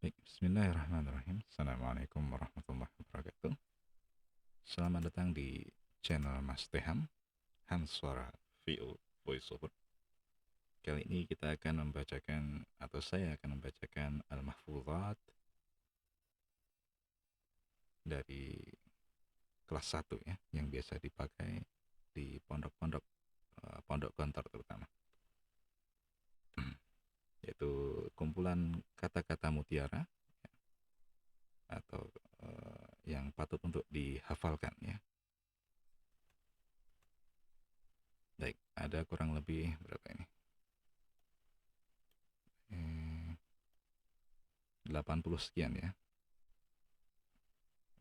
Baik, bismillahirrahmanirrahim. Assalamualaikum warahmatullahi wabarakatuh. Selamat datang di channel Mas Teham, Hans Suara VO Voiceover. Kali ini kita akan membacakan, atau saya akan membacakan Al-Mahfuzat dari kelas 1 ya, yang biasa dipakai di pondok-pondok, pondok gontor terutama. Yaitu kumpulan kata-kata mutiara atau yang patut untuk dihafalkan ya. Baik, ada kurang lebih berapa ini? 80 sekian ya.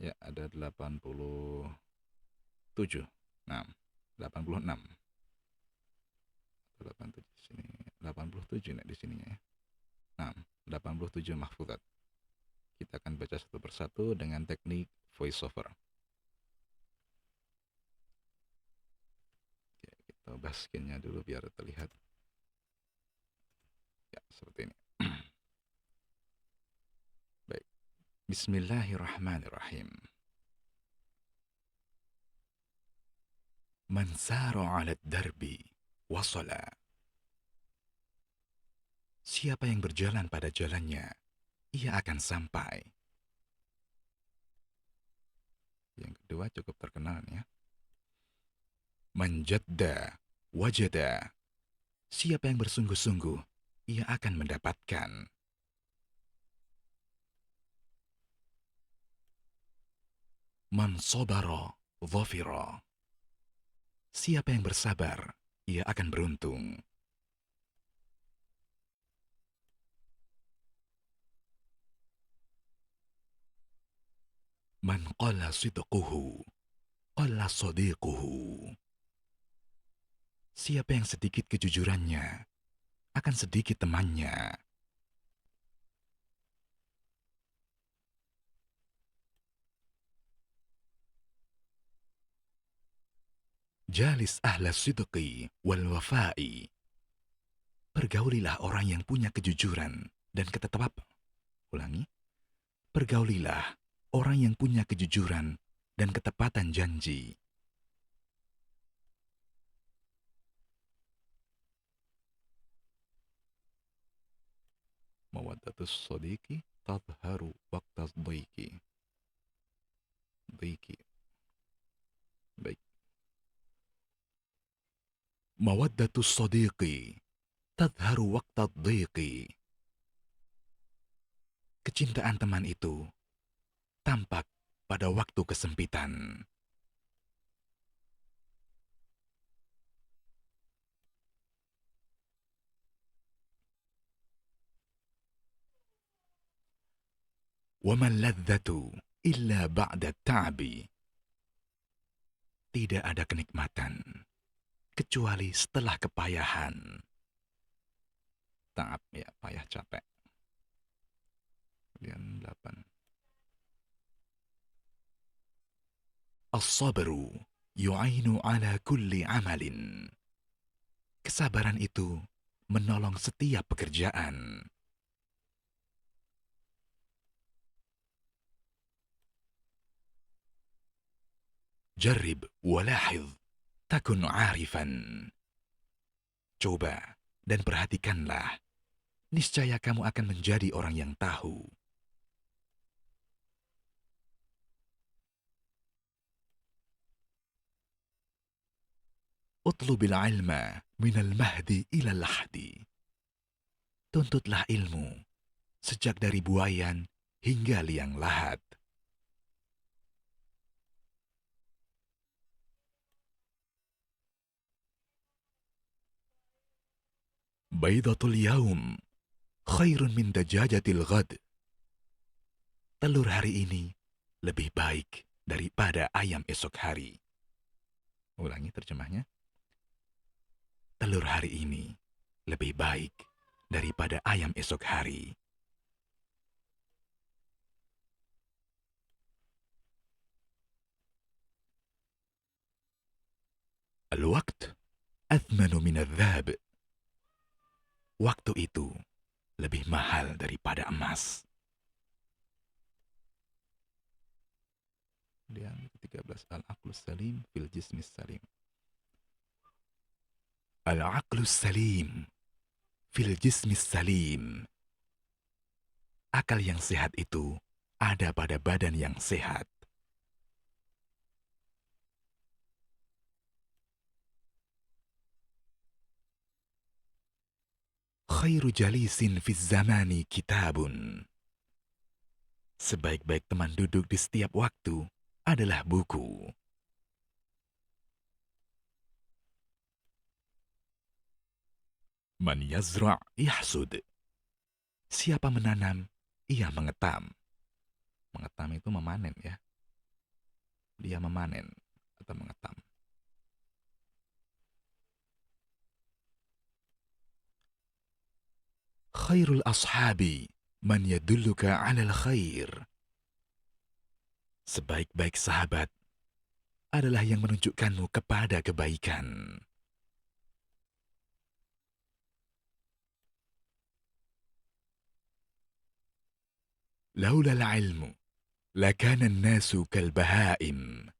Ya, ada 87. Nah, 86. 87 di sini. 87 nih di sininya ya. Nah, 87 mahfuzat. Kita akan baca satu persatu dengan teknik voiceover. Oke, kita bahas skinnya dulu biar terlihat. Ya, seperti ini. Baik. Bismillahirrahmanirrahim. Man sara 'ala ad-darbi wasala. Siapa yang berjalan pada jalannya, ia akan sampai. Yang kedua cukup terkenal ya. Man jadda wajada. Siapa yang bersungguh-sungguh, ia akan mendapatkan. Man sabara dhafira. Siapa yang bersabar, ia akan beruntung. Man qalla sidquhu, qalla sadiquhu. Siapa yang sedikit kejujurannya, akan sedikit temannya. Jalis ahla sidqi wal wafa'i. Pergaulilah orang yang punya kejujuran dan ketetapan. Ulangi. Pergaulilah orang yang punya kejujuran dan ketepatan janji. Mawaddatus sadiqi tadharu waqtas dhaiki. Dhaiki. Baik. Mawaddatus sadiqi tadharu waqtas dhaiki. Kecintaan teman itu tampak pada waktu kesempitan. وَمَا اللَّذَّةُ إِلَّا بَعْدَ التَّعْبِ. Tidak ada kenikmatan kecuali setelah kepayahan. Ta'ab ya, payah capek. Kemudian 8. As-sabru yu'ainu ala kulli amalin. Kesabaran itu menolong setiap pekerjaan. Jarrib walahidh takun arifan. Coba dan perhatikanlah, niscaya kamu akan menjadi orang yang tahu. Utlubil ilma minal mahdi ilal lahdi. Tuntutlah ilmu sejak dari buayan hingga liang lahat. Baidatul yaum khairun min dajajatil ghad. Telur hari ini lebih baik daripada ayam esok hari. Ulangi terjemahnya. Telur hari ini lebih baik daripada ayam esok hari. Al-waqt athmanu min adh-dhahab. Waktu itu lebih mahal daripada emas. Kemudian ke-13 al-aqlus salim fil jismis salim. Al-aqlus salim fil jismis salim. Akal yang sehat itu ada pada badan yang sehat. Khairu jalisin fiz zamani kitabun. Sebaik-baik teman duduk di setiap waktu adalah buku. Man yazra' yahsud. Siapa menanam, ia mengetam. Mengetam itu memanen ya. Dia memanen atau mengetam. Khairul ashabi man yadulluka 'alal khair. Sebaik-baik sahabat adalah yang menunjukkanmu kepada kebaikan. Laulal ilmu lakana an-nasu kal bahaim.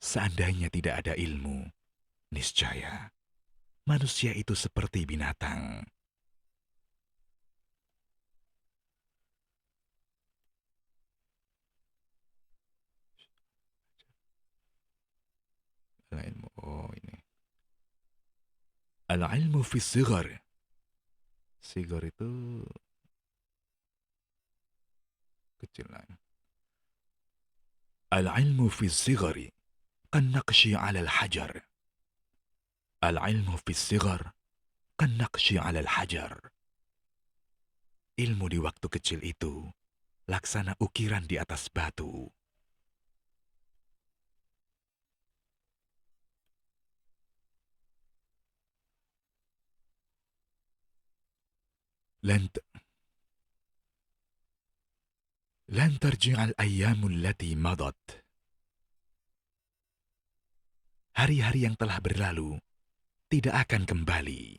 Seandainya tidak ada ilmu, niscaya manusia itu seperti binatang. Al-ilmu, oh ini. Al-ilmu fi sigar. Sigar itu kecil lah. Al-ilmu fi sigari kan naqshi 'ala al-hajar. Al-ilmu fi sigar kan naqshi 'ala al-hajar. Ilmu di waktu kecil itu laksana ukiran di atas batu. Lan tarji'al ayyamul lati madat. Hari-hari yang telah berlalu tidak akan kembali.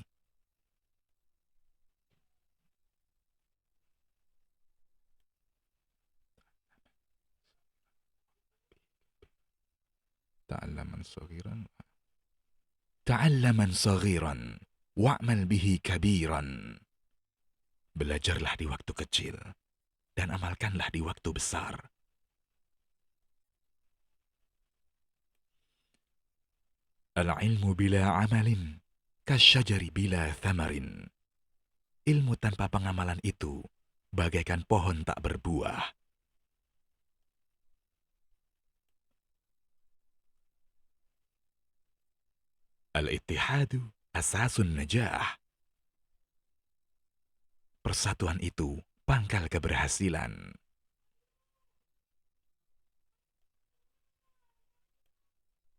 Ta'allaman saghiran. Ta'allaman saghiran wa'mal bihi kabiran. Belajarlah di waktu kecil dan amalkanlah di waktu besar. Al-ilmu bila amalin kasyajari bila thamarin. Ilmu tanpa pengamalan itu bagaikan pohon tak berbuah. Al-ittihadu asasun najah. Persatuan itu pangkal keberhasilan.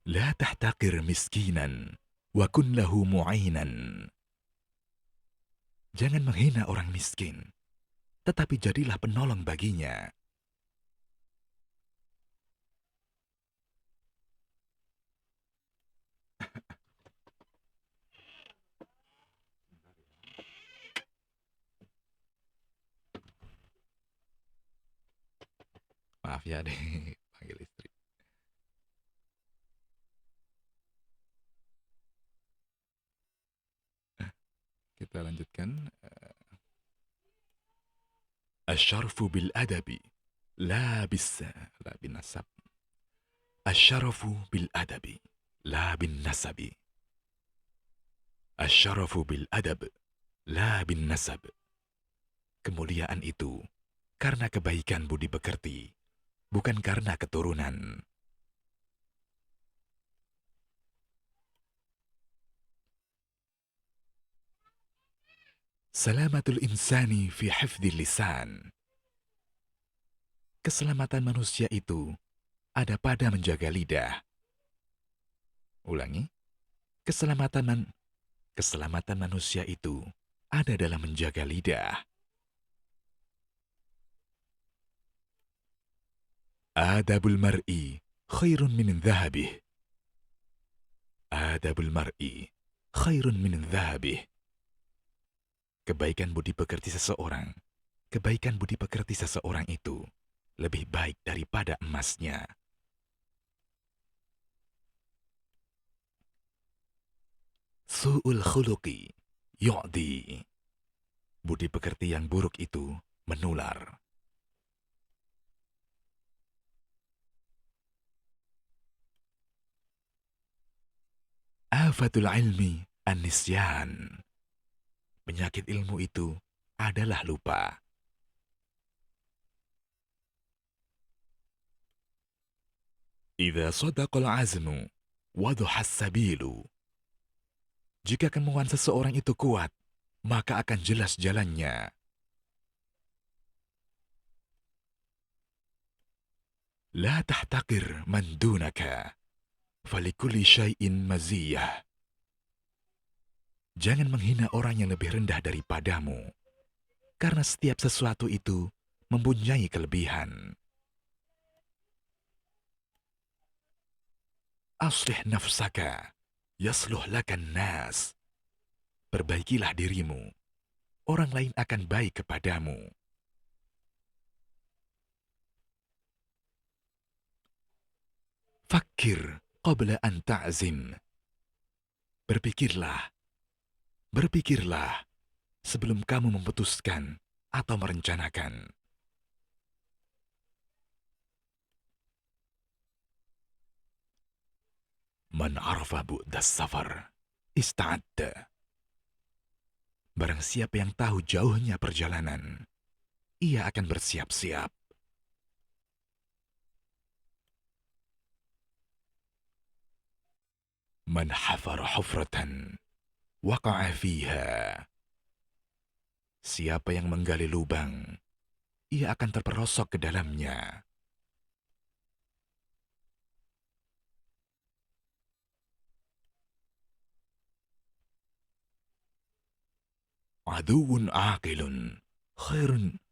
La tahtaqir miskinan wa kun lahu mu'inan. Jangan menghina orang miskin, tetapi jadilah penolong baginya. Maaf ya deh, panggil istri. Kita lanjutkan. Asyarfu bil adabi la bin nasab. Asyarafu bil adabi la bin nasabi. Asyarafu bil adab la bin nasab. Kemuliaan itu karena kebaikan budi pekerti, bukan karena keturunan. Salamatul insani fi hifdhil lisan. Keselamatan manusia itu ada pada menjaga lidah. Ulangi. Keselamatan manusia itu ada dalam menjaga lidah. Adabul mar'i khairun min dhahabih. Adabul mar'i khairun min dhahabih. Kebaikan budi pekerti seseorang itu lebih baik daripada emasnya. Su'ul khuluqi yu'di. Budi pekerti yang buruk itu menular. Afatul ilmi an-nisyan. Penyakit ilmu itu adalah lupa. Idza sadaqal azmu waduhas sabilu. Jika kemauan seseorang itu kuat, maka akan jelas jalannya. La tahtakir man dunaka, falikulli syai'in maziyah. Jangan menghina orang yang lebih rendah daripadamu, karena setiap sesuatu itu mempunyai kelebihan. Aslih nafsaka, yasluh lakan nas. Perbaikilah dirimu, orang lain akan baik kepadamu. Fakir qabla an ta'zim. Berpikirlah sebelum kamu memutuskan atau merencanakan. Man arafa bu'das safar, ista'adda. Barang siapa yang tahu jauhnya perjalanan, ia akan bersiap-siap. Man hafara hufratan, waqa'a fiha. Siapa yang menggali lubang, ia akan terperosok ke dalamnya. Aduun aqilun khairun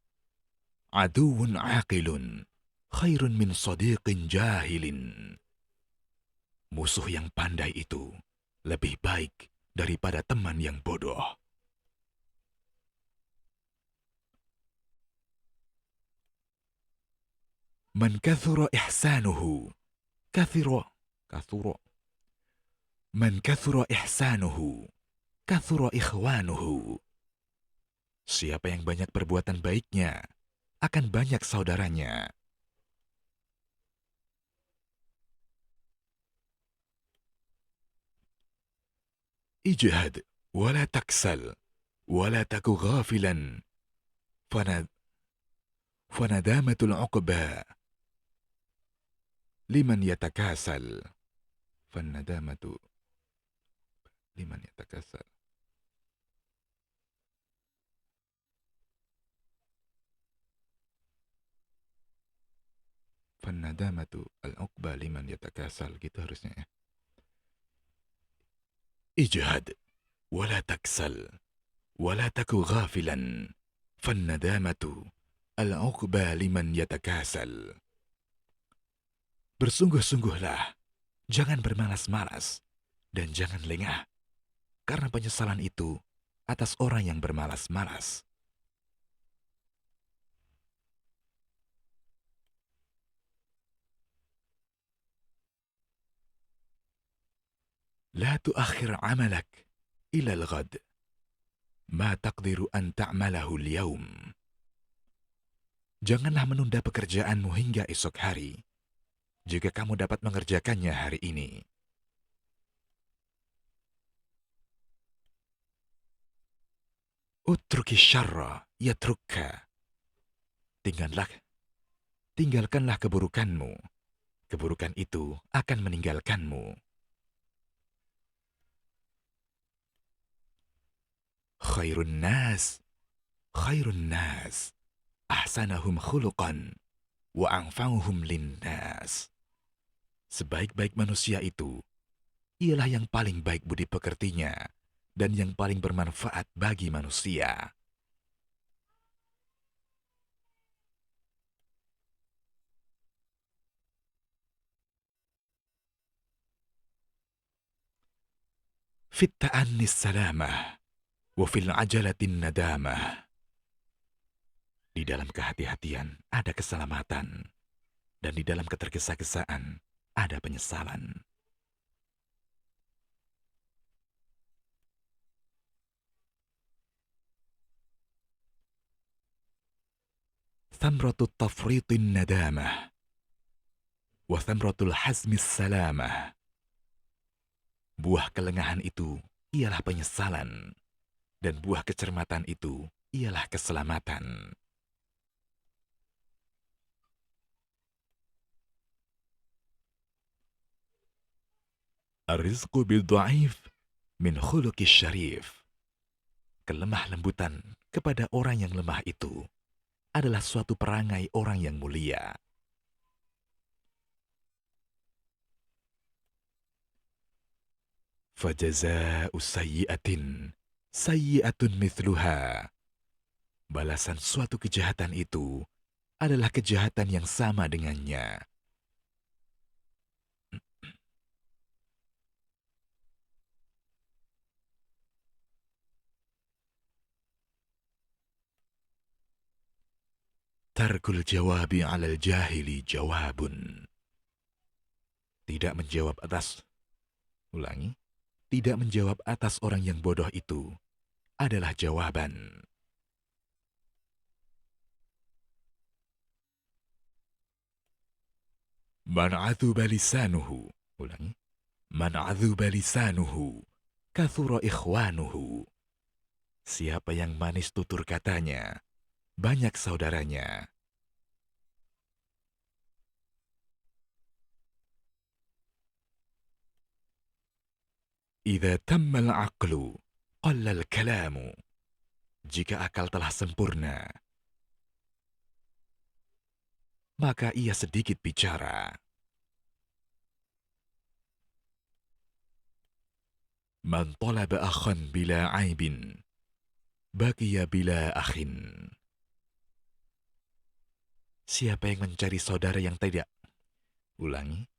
Aduun aqilun khairun min sadiqin jahilin. Musuh yang pandai itu lebih baik daripada teman yang bodoh. Man kathura ihsanuhu kathura kathura Man kathura ihsanuhu kathura ikhwanuhu. Siapa yang banyak perbuatan baiknya akan banyak saudaranya. Ijhad wala taksal wala taku ghafilan fanadamatul uqba liman yatakasal. Fanadamatu liman yatakasal. Fanadamatu al-uqba liman yatakasal, gitu harusnya ya. Ijhad wala taksal wala taku ghafilan fanadamatu al-uqba liman yatakasal. Bersungguh-sungguhlah, jangan bermalas-malas, dan jangan lengah, karena penyesalan itu atas orang yang bermalas-malas. La tuakhir amalak ila al-ghad, ma taqdiru an ta'malahu al-yawm. Janganlah menunda pekerjaanmu hingga esok hari, jika kamu dapat mengerjakannya hari ini. Utruki syarra yatrukka. Tinggalkanlah keburukanmu. Keburukan itu akan meninggalkanmu. Khairun nas ahsanahum khuluqan wa anfa'uhum linnas. Sebaik-baik manusia itu ialah yang paling baik budi pekertinya dan yang paling bermanfaat bagi manusia. Fit ta'annis salamah wa fil ajalatin nadamah. Di Di dalam kehati-hatian ada keselamatan, dan di dalam ketergesa-gesaan ada penyesalan. Thamratut tafritin nadamah, wa thamratul hazmis salamah. Buah kelengahan itu ialah penyesalan, dan buah kecermatan itu ialah keselamatan. Ar-rizqu bil-dha'if min khuluqis syarif. Kelemah lembutan kepada orang yang lemah itu adalah suatu perangai orang yang mulia. Fajaza'u sayyi'atin sayyi'atun mithluha. Balasan suatu kejahatan itu adalah kejahatan yang sama dengannya. Tarkul jawabi 'alal jahili jawabun. Tidak menjawab atas, ulangi, tidak menjawab atas orang yang bodoh itu adalah jawaban. Man 'adhuba lisanuhu, ulangi, man 'adhuba lisanuhu kathura ikhwanuhu. Siapa yang manis tutur katanya, banyak saudaranya. Idza tammal aqlu qallal kalamu. Jika akal telah sempurna, maka ia sedikit bicara. Man talaba akhan bila aibin, baqiya bila akhin. Siapa yang mencari saudara yang tidak, ulangi,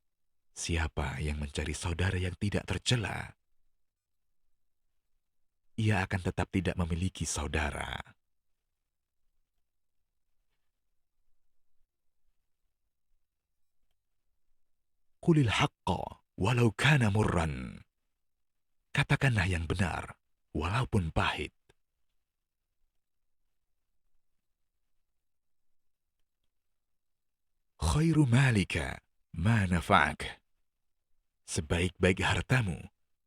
siapa yang mencari saudara yang tidak tercela, ia akan tetap tidak memiliki saudara. Qulil haqqa walau kana murran. Katakanlah yang benar, walaupun pahit. Khairu malika ma nafa'ak. Sebaik-baik hartamu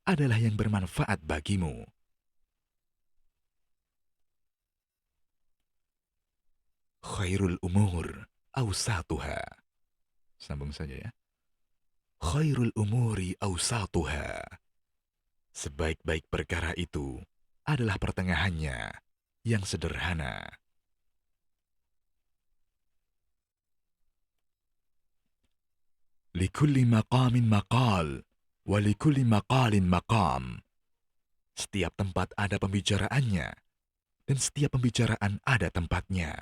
adalah yang bermanfaat bagimu. Khairul umur awsatuha. Sambung saja ya. Khairul umuri awsatuha. Sebaik-baik perkara itu adalah pertengahannya yang sederhana. Likulli maqamin maqal, wa likulli maqalin maqam. Setiap tempat ada pembicaraannya, dan setiap pembicaraan ada tempatnya.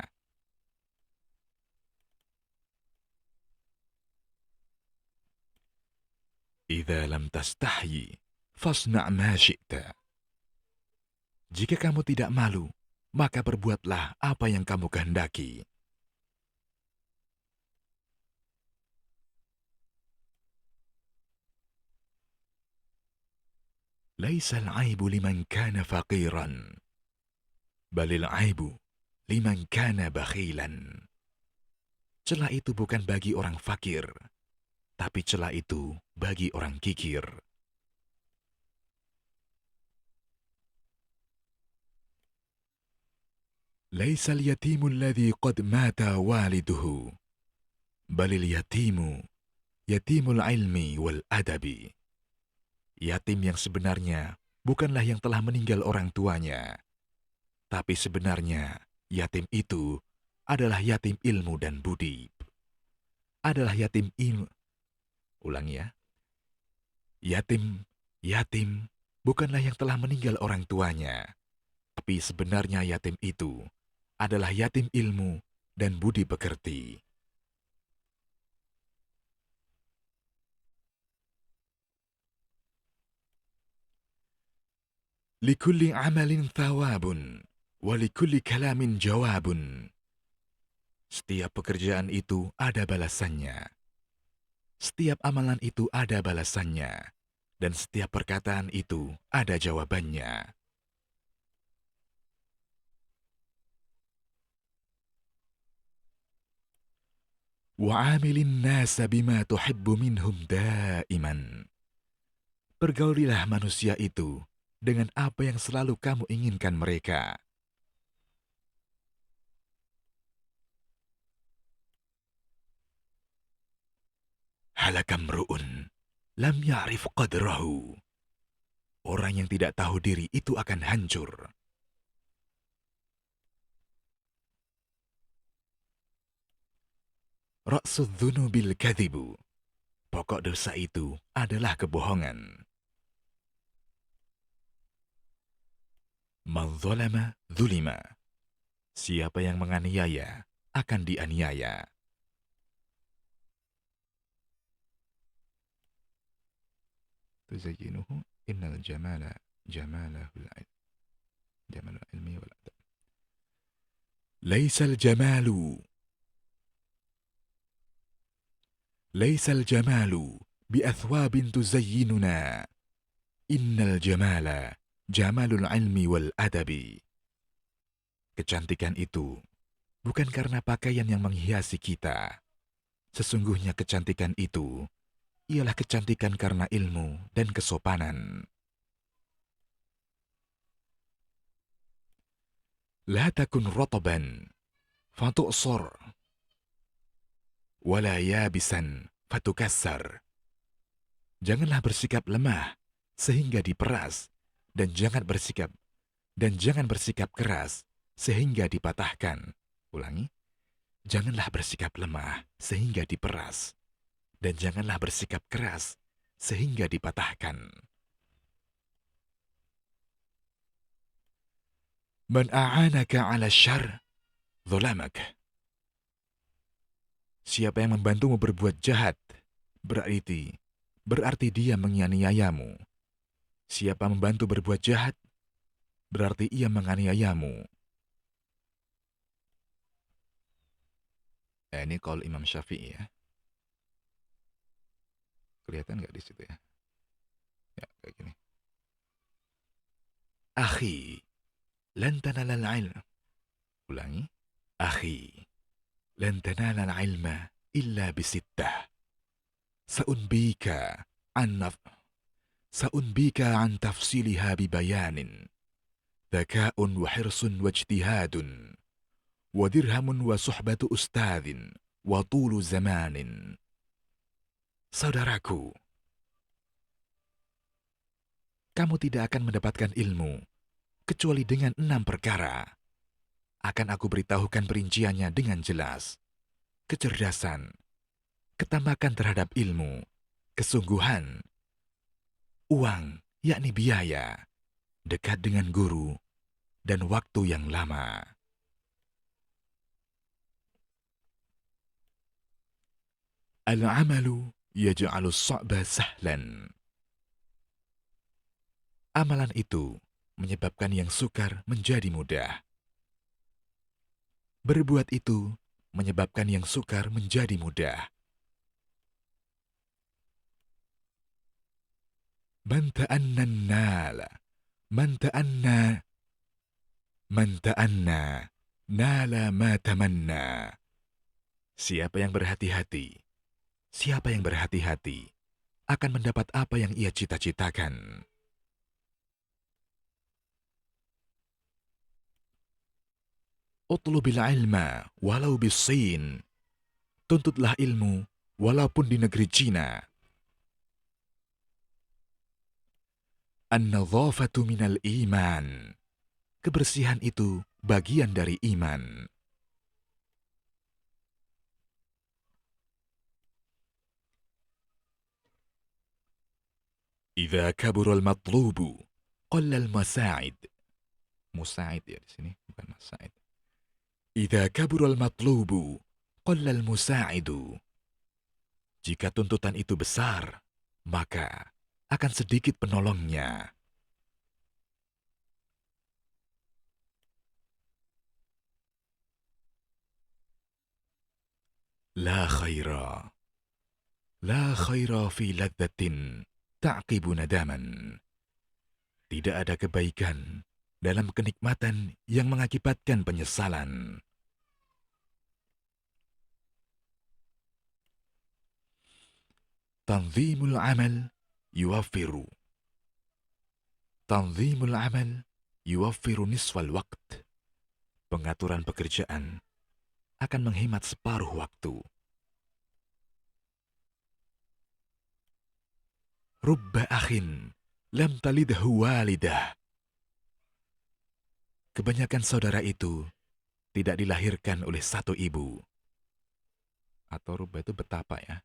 Idza lam tastahyi, fasna' ma syi'ta. Jika kamu tidak malu, maka berbuatlah apa yang kamu kehendaki. Laisal aibu liman kana faqiran, balil aibu liman kana bakhilan. Celah itu bukan bagi orang fakir, tapi celah itu bagi orang kikir. Laisal yatimu alladhi qad mata waliduhu, balil yatimu yatimul ilmi wal adabi. Yatim yang sebenarnya bukanlah yang telah meninggal orang tuanya, tapi sebenarnya yatim itu adalah yatim ilmu dan budi. Adalah yatim ilmu. Ulangi ya. Yatim bukanlah yang telah meninggal orang tuanya, tapi sebenarnya yatim itu adalah yatim ilmu dan budi pekerti. Likulli amalin thawabun, wa likulli kalamin jawabun. Setiap pekerjaan itu ada balasannya. Setiap amalan itu ada balasannya. Dan setiap perkataan itu ada jawabannya. Wa'amilin nasa bima tuhibbu minhum daiman. Pergaulilah manusia itu dengan apa yang selalu kamu inginkan mereka. Halakam ru'un lam ya'rif qadrahu. Orang yang tidak tahu diri itu akan hancur. Ra'sud dhunubil kadhibu. Pokok dosa itu adalah kebohongan. Man dzalama dzulima. Siapa yang menganiaya akan dianiaya. Tuzayyinuhu innal jamala jamalahul ilm. Jamalul ilmi wal adab. Laisal jamalu. Laisal jamalu biathwabin tuzayyinuna. Innal jamala jamalul ilmi wal adabi. Kecantikan itu bukan karena pakaian yang menghiasi kita. Sesungguhnya kecantikan itu ialah kecantikan karena ilmu dan kesopanan. La takun rataban fatu'sar wala yabisan fatukassar. Janganlah bersikap lemah sehingga diperas dan jangan bersikap keras sehingga dipatahkan. Ulangi. Janganlah bersikap lemah sehingga diperas dan janganlah bersikap keras sehingga dipatahkan. Man a'anaka 'ala syarr dzalamak. Siapa yang membantumu berbuat jahat, berarti dia menganiayamu. Siapa membantu berbuat jahat, berarti ia menganiayamu. Ini qaul Imam Syafi'i ya. Kelihatan nggak di situ ya? Ya, kayak gini. Akhi, lan tanalal ilm. Ulangi. Akhi, lan tanalal ilma illa bisittah. Sa'unbika an tafsiliha bibayanin. Dhaka'un wa hirsun wa ijtihadun. Wa dirhamun wa suhbatu ustadhin. Wa tulu zamanin. Saudaraku, kamu tidak akan mendapatkan ilmu kecuali dengan 6 perkara. Akan aku beritahukan perinciannya dengan jelas. Kecerdasan, ketamakan terhadap ilmu, kesungguhan, uang, yakni biaya, dekat dengan guru, dan waktu yang lama. Al-amalu yaj'alus sa'ba sahlan. Amalan itu menyebabkan yang sukar menjadi mudah. Berbuat itu menyebabkan yang sukar menjadi mudah. Man ta'anna nala ma tamanna. Siapa yang berhati-hati akan mendapat apa yang ia cita-citakan. Utlubil ilma walau bis-Sin. Tuntutlah ilmu walaupun di negeri Cina. An-nadhafatu minal iman. Kebersihan itu bagian dari iman. Idza kabura al-matlubu qalla al-masa'id. Musa'id ya di sini, bukan masa'id. Idza kabura al-matlubu qalla al-musa'idu. Jika tuntutan itu besar, maka akan sedikit penolongnya. La khaira. La khaira fi ladzatin ta'qibu nadaman. Tidak ada kebaikan dalam kenikmatan yang mengakibatkan penyesalan. Tanzimul amal yuwaffiru. Tanzimul amal yuwaffiru nisfal waqt. Pengaturan pekerjaan akan menghemat separuh waktu. Rubba akhin lam talidhu walidah. Kebanyakan saudara itu tidak dilahirkan oleh satu ibu. Atau rubba itu betapa ya.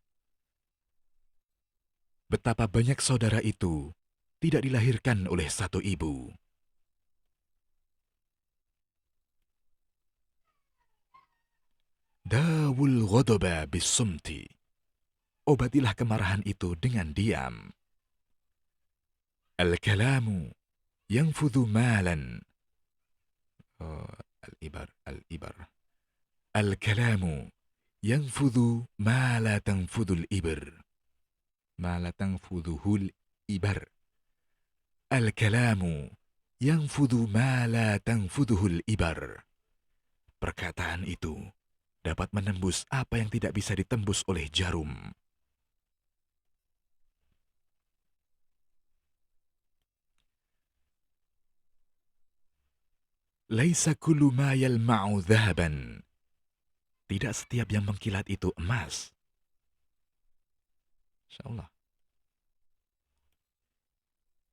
Betapa banyak saudara itu tidak dilahirkan oleh satu ibu. Dawul ghadaba bisumti. Obatilah kemarahan itu dengan diam. Al-kalamu yanfudhu malan. Al-ibar. Al-kalamu yanfudhu ma la tanfudhul ibar. Ma la tanfudhuhul ibar. Al-kalamu yanfudhu ma la tanfudhuhul ibar. Perkataan itu dapat menembus apa yang tidak bisa ditembus oleh jarum. Laisa kullu ma yalma'u dhahaban. Tidak setiap yang mengkilat itu emas. Insyaallah.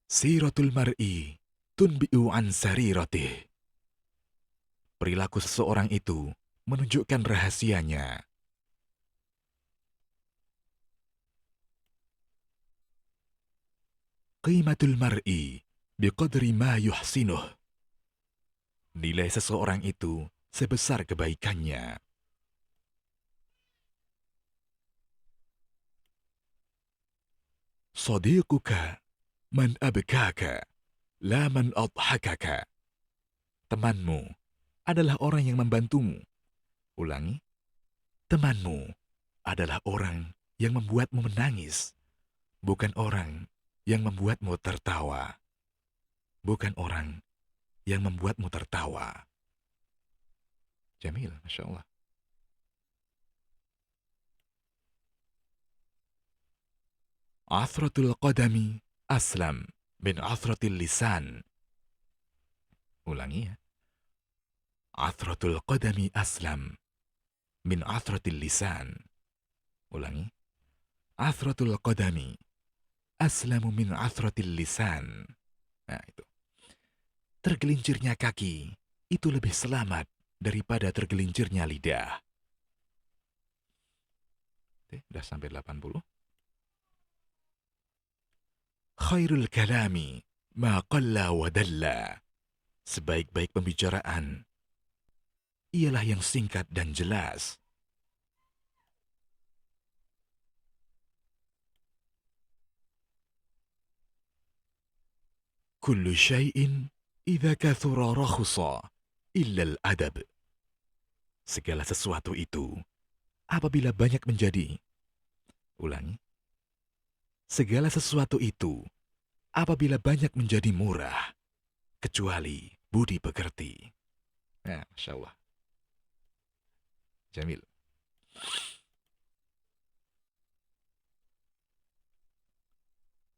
Siratul mar'i tunbi'u an sariratih. Perilaku seseorang itu menunjukkan rahasianya. Qimatul mar'i biqadri ma yuhsinuh. Nilai seseorang itu sebesar kebaikannya. Sadiquka man abkaka, la man adhakaka. Temanmu adalah orang yang membantumu. Ulangi. Temanmu adalah orang yang membuatmu menangis, bukan orang yang membuatmu tertawa. Bukan orang yang membuatmu tertawa. Jamil, Masya Allah. Athratul qadami aslam min athratil lisan. Ulangi ya. Athratul qadami aslam min athratil lisan. Ulangi. Athratul qadami aslamu min athratil lisan. Nah itu. Tergelincirnya kaki itu lebih selamat daripada tergelincirnya lidah. Oke, udah sampai 80. Khairul kalami ma qalla wa dalla. Sebaik-baik pembicaraan ialah yang singkat dan jelas. Kullu syai'in idza kathura rakhusa illa al-adab. Segala sesuatu itu apabila banyak menjadi. Ulangi. Segala sesuatu itu apabila banyak menjadi murah, kecuali budi pekerti. Nah, Masya Allah. Jamil.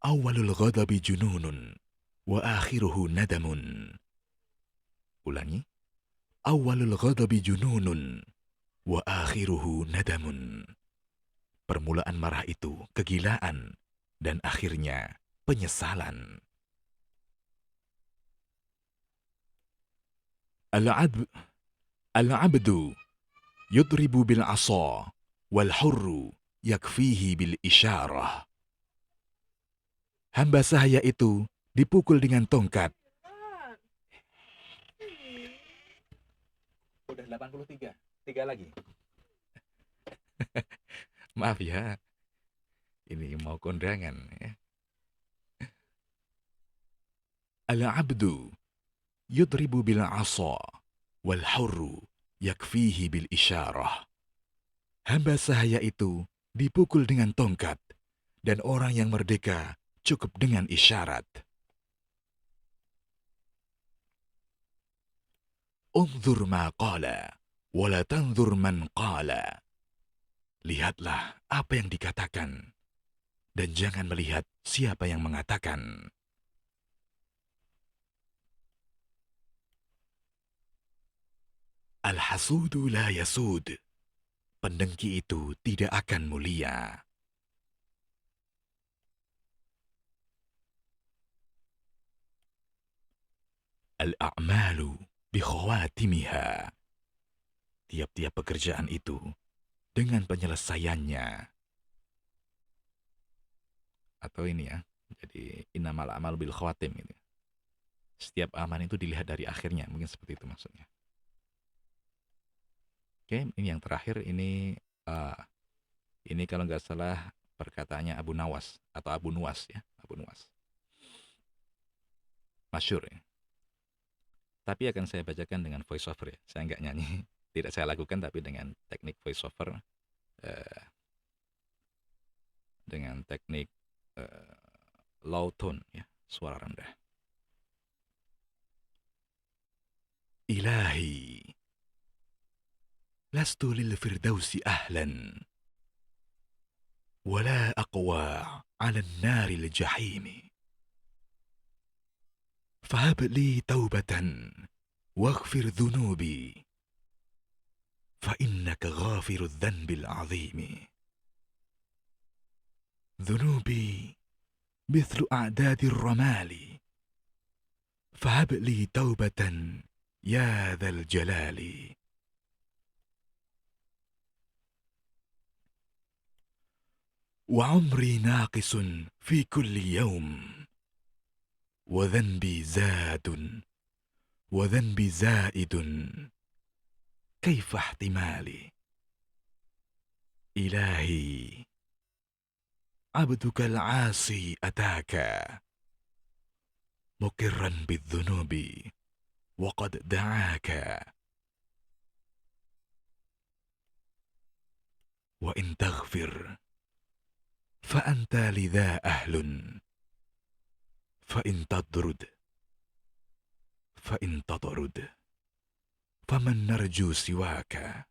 Awalul ghadabi jununun wa akhiruhu nadamun. Ulangi. Awalul ghadabi jununun wa akhiruhu nadamun. Permulaan marah itu kegilaan dan akhirnya penyesalan. Al-abdu yudribu bil asa wal hurru yakfihi bil isyarah. Hamba sahaya itu dipukul dengan tongkat. Udah 83. 3 lagi. Maaf ya. Ini mau kondangan ya. Al-abdu yudribu bil asa wal hurru yakfihi bil isyarah. Hamba sahaya itu dipukul dengan tongkat, dan orang yang merdeka cukup dengan isyarat. Unzur ma qala, wala tanzur man qala. Lihatlah apa yang dikatakan, dan jangan melihat siapa yang mengatakan. Al-hasudu la yasud. Pendengki itu tidak akan mulia. Al-a'malu bi khawatimiha. Tiap-tiap pekerjaan itu dengan penyelesaiannya. Atau ini ya, jadi innamal a'malu bil khawatim gitu. Setiap amalan itu dilihat dari akhirnya, mungkin seperti itu maksudnya. Oke, ini yang terakhir ini kalau nggak salah perkataannya Abu Nawas atau Abu Nuwas ya, Abu Nuwas. Masyhur ya. Tapi akan saya bacakan dengan voice over ya. Saya nggak nyanyi, tidak saya lakukan tapi dengan teknik voice over, eh, dengan teknik low tone ya, suara rendah. Ilahi, lastu lil firdausi ahlan, wala aqwa ala nari al-jahimi. فهب لي توبة واغفر ذنوبي فإنك غافر الذنب العظيم. ذنوبي مثل أعداد الرمال فهب لي توبة يا ذا الجلال. وعمري ناقص في كل يوم وذنبي زائد كيف احتمالي. إلهي عبدك العاصي أتاك مقرا بالذنوب وقد دعاك وإن تغفر فأنت لذا أهل فإن تطرد فمن نرجو سواك.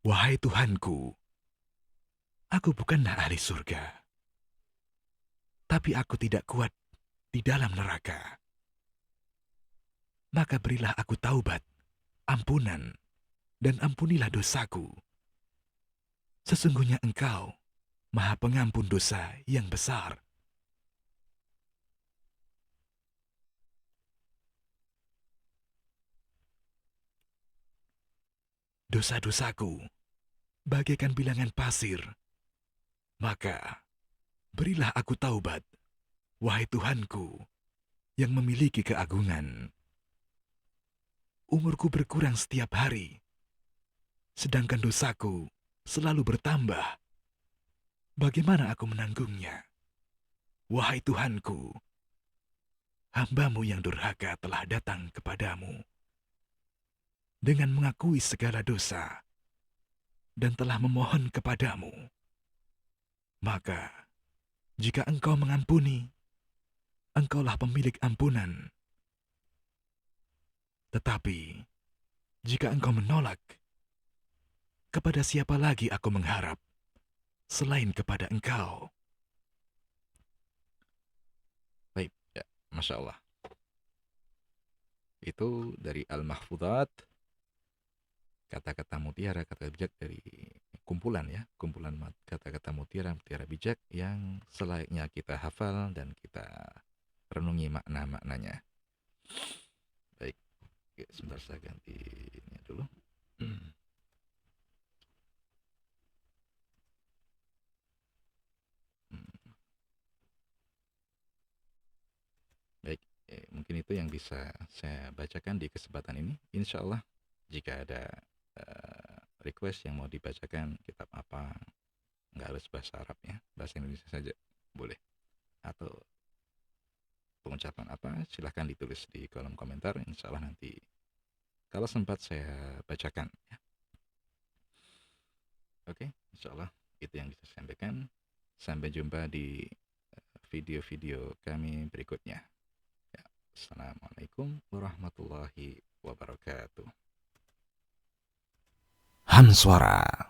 Wahai Tuhanku, aku bukanlah ahli surga, tapi aku tidak kuat di dalam neraka. Maka berilah aku taubat, ampunan, dan ampunilah dosaku. Sesungguhnya Engkau Maha Pengampun dosa yang besar. Dosa-dosaku bagaikan bilangan pasir. Maka berilah aku taubat, wahai Tuhanku yang memiliki keagungan. Umurku berkurang setiap hari, sedangkan dosaku selalu bertambah. Bagaimana aku menanggungnya? Wahai Tuhanku, hamba-Mu yang durhaka telah datang kepadamu dengan mengakui segala dosa dan telah memohon kepadamu. Maka, jika Engkau mengampuni, Engkaulah pemilik ampunan. Tetapi, jika Engkau menolak, kepada siapa lagi aku mengharap selain kepada Engkau? Baik, ya, Masya Allah. Itu dari Al-Mahfudzat, kata-kata mutiara, kata bijak dari kumpulan ya, kumpulan kata-kata mutiara, mutiara bijak yang selayaknya kita hafal dan kita renungi makna-maknanya. Baik, sebentar saya ganti ini dulu. Baik, mungkin itu yang bisa saya bacakan di kesempatan ini. Insya Allah, jika ada request yang mau dibacakan kitab apa, nggak harus bahasa Arab ya, bahasa Indonesia saja boleh. Atau pengucapan apa, silahkan ditulis di kolom komentar. Insya Allah nanti Kalau sempat saya bacakan. Ya. Oke, insya Allah itu yang bisa saya sampaikan. Sampai jumpa di video-video kami berikutnya. Ya. Assalamualaikum warahmatullahi wabarakatuh. Hamswara